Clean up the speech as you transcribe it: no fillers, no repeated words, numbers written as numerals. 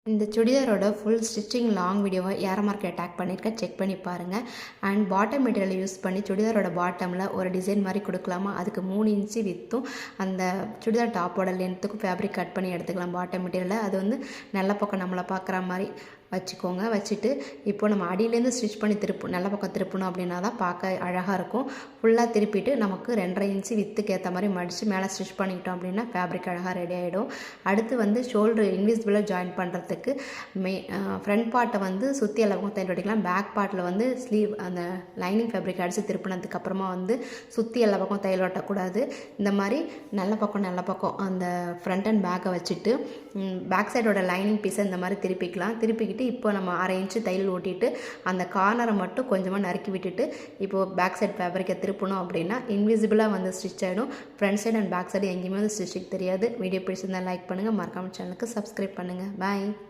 இந்த சுடிதாரோட full stitching long வீடியோவை ஏர் market take பண்ணியிருக்கேன், செக் பண்ணி பாருங்கள். அண்ட் பாட்டம் மெட்டீரியல் யூஸ் பண்ணி சுடிதாரோட பாட்டமில் ஒரு டிசைன் மாதிரி கொடுக்கலாமா, அதுக்கு 3 இன்ச்சு வித்தும் அந்த சுடிதார் டாப்போட லென்த்துக்கும் ஃபேப்ரிக் கட் பண்ணி எடுத்துக்கலாம். பாட்டம் மெட்டீரியலில் அது வந்து நல்ல பக்கம் நம்மளை பார்க்குற மாதிரி வச்சுக்கோங்க. வச்சுட்டு இப்போ நம்ம அடியிலேருந்து ஸ்டிச் பண்ணி நல்ல பக்கம் திருப்பணும் அப்படின்னா தான் பார்க்க அழகாக இருக்கும். ஃபுல்லாக திருப்பிட்டு நமக்கு 2.5 இன்ச்சு வித்துக்கு ஏற்ற மாதிரி மடித்து மேலே ஸ்டிச் பண்ணிக்கிட்டோம் அப்படின்னா ஃபேப்ரிக் அழகாக ரெடி ஆகிடும். அடுத்து வந்து ஷோல்டர் இன்விசிபிளாக ஜாயின் பண்ணுறதுக்கு ஃப்ரண்ட் பார்ட்டை வந்து சுற்றி எல்லா பக்கம் தையல் ஒட்டிக்கலாம். பேக் பார்ட்டில் வந்து ஸ்லீவ் அந்த லைனிங் ஃபேப்ரிக் அடித்து திருப்பினதுக்கப்புறமா வந்து சுற்றி எல்லா பக்கம் தையல் ஒட்டக்கூடாது. இந்த மாதிரி நல்ல பக்கம் அந்த ஃப்ரண்ட் அண்ட் பேக்கை வச்சுட்டு பேக் சைடோட லைனிங் பீஸை இந்த மாதிரி திருப்பிக்கிட்டு இப்போ நம்ம 1/2 இன்ச்சு தையல் ஓட்டிட்டு அந்த கார்னரை மட்டும் கொஞ்சமாக நறுக்கி விட்டுட்டு இப்போது பேக் சைட் ஃபேப்ரிக்கை திருப்பணும் அப்படின்னா இன்விசிபிளாக வந்து ஸ்டிச் ஆகிடும். Front side and back side எங்கேயுமே வந்து ஸ்டிச்சிங் தெரியாது. வீடியோ பிடிச்சிருந்தால் லைக் பண்ணுங்கள், மறக்காம சேனலுக்கு சப்ஸ்கிரைப் பண்ணுங்கள். பாய்.